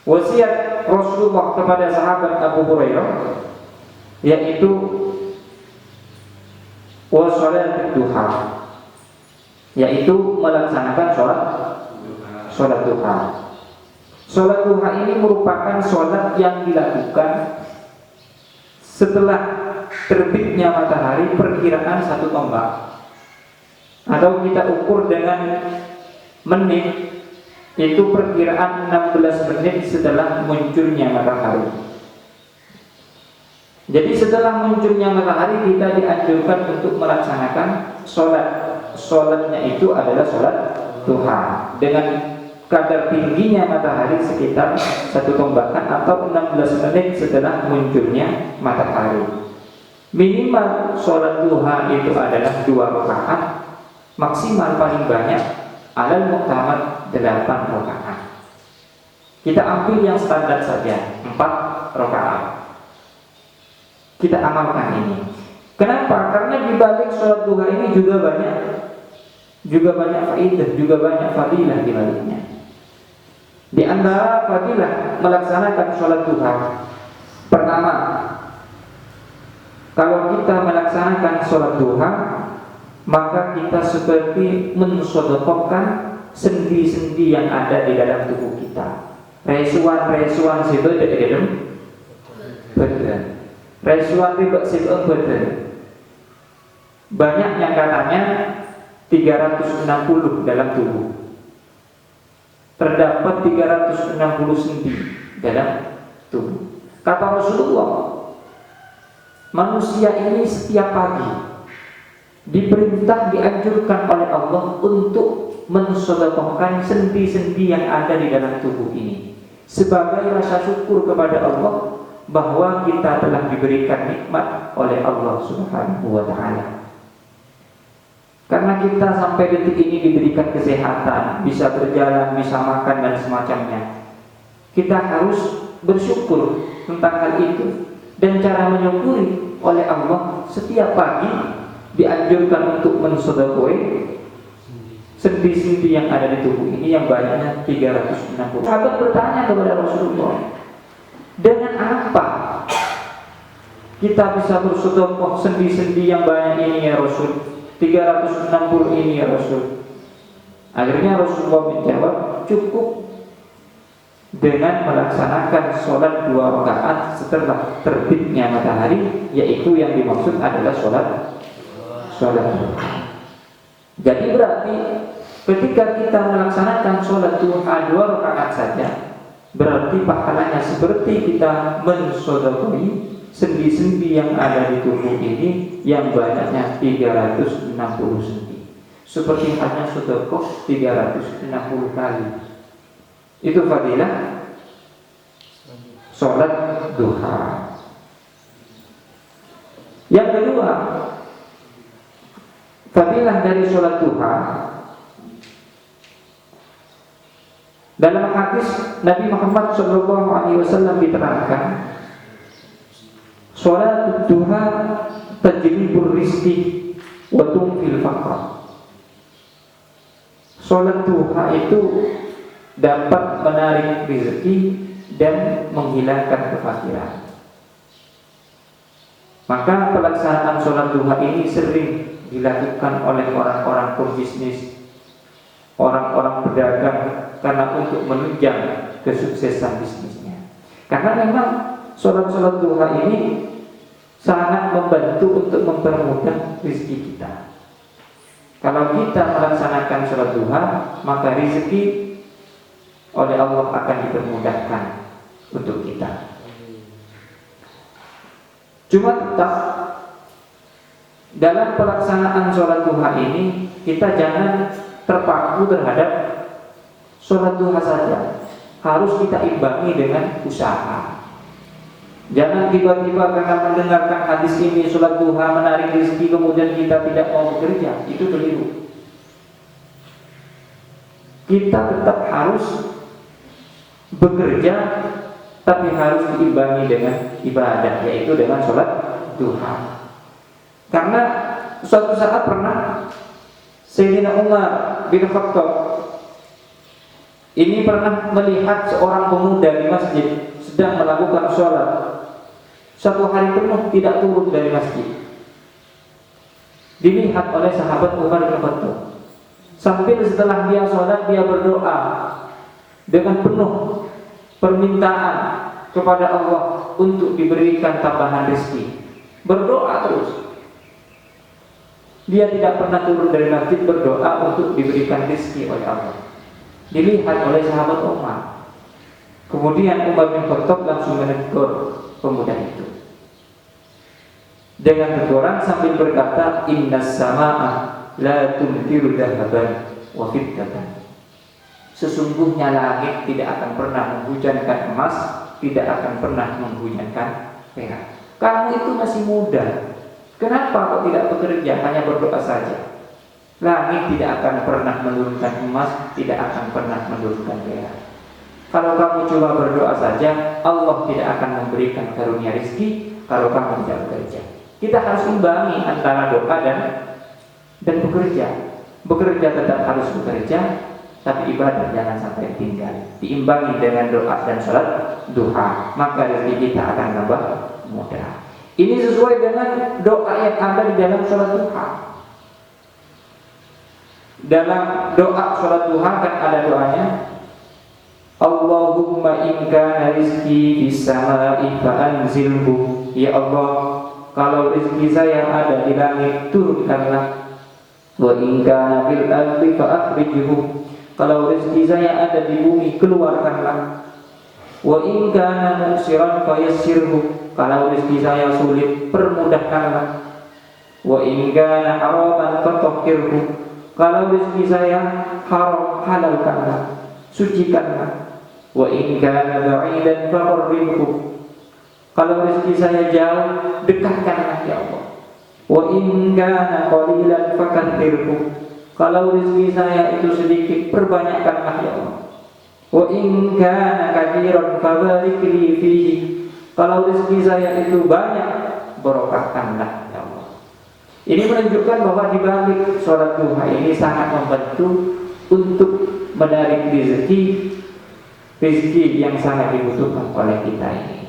wasiat Rasulullah kepada sahabat Abu Hurairah, yaitu wassalat duha, yaitu melaksanakan sholat duha. Sholat duha ini merupakan sholat yang dilakukan setelah terbitnya matahari perkiraan 1 tombak, atau kita ukur dengan menit, itu perkiraan 16 menit setelah munculnya matahari. Jadi setelah munculnya matahari kita dianjurkan untuk melaksanakan sholat. Sholatnya itu adalah sholat duha dengan kadar tingginya matahari sekitar 1 tombakan atau 16 menit setelah munculnya matahari. Minimal sholat duha itu adalah 2 rakaat, maksimal paling banyak alal muqtamad 8 rakaat. Kita ambil yang standar saja 4 rakaat. Kita amalkan ini. Kenapa? Karena di balik sholat duha ini juga banyak faidah, juga banyak fadilah di baliknya. Di antara fadilah melaksanakan sholat duha, pertama, kalau kita melaksanakan sholat duha, maka kita seperti mensedekahkan sendi-sendi yang ada di dalam tubuh kita. Resuan-resuan situ di dalam badan. Resuan ribet situ badan. Banyak yang katanya 360 dalam tubuh. Terdapat 360 sendi dalam tubuh. Kata Rasulullah, manusia ini setiap pagi diperintah, dianjurkan oleh Allah untuk mensedekahkan sendi-sendi yang ada di dalam tubuh ini sebagai rasa syukur kepada Allah bahwa kita telah diberikan nikmat oleh Allah Subhanahu wa ta'ala. Karena kita sampai detik ini diberikan kesehatan, bisa berjalan, bisa makan dan semacamnya, kita harus bersyukur tentang hal itu. Dan cara menyukuri oleh Allah, setiap pagi dianjurkan untuk mensedekahkan sendi-sendi yang ada di tubuh ini yang banyaknya 360. Sahabat bertanya kepada Rasulullah, dengan apa kita bisa bersedekah sendi-sendi yang banyak ini ya Rasul? 360 ini ya Rasul. Akhirnya Rasulullah menjawab, cukup dengan melaksanakan sholat 2 rakaat setelah terbitnya matahari, yaitu yang dimaksud adalah sholat. Jadi berarti ketika kita melaksanakan sholat duha 2 rakaat saja, berarti pahalanya seperti kita mensedekahi sendi-sendi yang ada di tubuh ini yang banyaknya 360 sendi. Seperti hanya sedekah 360 kali. Itu fadilah sholat duha. Yang kedua, fadilah dari sholat duha. Dalam hadis Nabi Muhammad SAW diterangkan, sholat duha tajlibur rizki wa tumfil faqr. Sholat duha itu dapat menarik rezeki dan menghilangkan kefakiran. Maka pelaksanaan sholat duha ini sering dilakukan oleh orang-orang pebisnis, orang-orang pedagang, karena untuk menunjang kesuksesan bisnisnya. Karena memang sholat duha ini sangat membantu untuk mempermudah rezeki kita. Kalau kita melaksanakan sholat duha, maka rezeki oleh Allah akan dipermudahkan untuk kita. Cuma tetap dalam pelaksanaan sholat duha ini kita jangan terpaku terhadap sholat duha saja. Harus kita imbangi dengan usaha. Jangan tiba-tiba karena mendengarkan hadis ini sholat duha menarik rezeki kemudian kita tidak mau bekerja. Itu keliru. Kita tetap harus bekerja, tapi harus diimbangi dengan ibadah, yaitu dengan sholat duha. Karena suatu saat pernah Sayyidina Umar bin Khattab Ini pernah melihat seorang pemuda di masjid sedang melakukan sholat. Satu hari penuh tidak turun dari masjid. Dilihat oleh sahabat Umar bin Khattab. Sambil setelah dia sholat, dia berdoa dengan penuh permintaan kepada Allah untuk diberikan tambahan rezeki. Berdoa terus. Dia tidak pernah turun dari masjid, berdoa untuk diberikan rezeki oleh Allah. Dilihat oleh sahabat Umar. Kemudian Umar bin Khattab langsung menegur pemuda itu dengan teguran sambil berkata, innas samaa la tumtiru dhahaban wa fiddatan. Sesungguhnya langit tidak akan pernah menghujankan emas, tidak akan pernah menghujankan perak. Kamu itu masih muda, kenapa kok tidak bekerja, hanya berdoa saja? Langit tidak akan pernah menurunkan emas, tidak akan pernah menurunkan perak. Kalau kamu cuma berdoa saja, Allah tidak akan memberikan karunia rezeki kalau kamu tidak bekerja. Kita harus imbangi antara doa dan bekerja. Bekerja tetap harus bekerja, tapi ibadah jangan sampai tinggal. Diimbangi dengan doa dan salat duha, maka rezeki kita akan tambah mudah. Ini sesuai dengan doa yang ada di dalam salat duha. Dalam doa salat duha kan ada doanya, Allahumma in kana rizqi bis samai fa anzilhu. Ya Allah, kalau rezeki saya ada di langit, turunkanlah. Wa in kana fil ardi fa akhrijhu. Kalau rezeki saya ada di bumi, keluarkanlah. Wa in kana musiran fa yassirhu. Kalau rezeki saya sulit, permudahkanlah. Wa in kana haraman fa tahhirhu. Kalau rezeki saya haram, halalkanlah, sucikanlah. Wa in kana ba'idan fa qarribhu. Kalau rezeki saya jauh, dekatkanlah ya Allah. Wa in kana qalilan fakaththirhu. Kalau rezeki saya itu sedikit, perbanyakkanlah ya Allah. Wa in kana katsiran fabarik li fihi. Kalau rezeki saya itu banyak, barokahkanlah ya Allah. Ini menunjukkan bahwa di balik sholat duha ini sangat membantu untuk menarik rezeki yang sangat dibutuhkan oleh kita ini.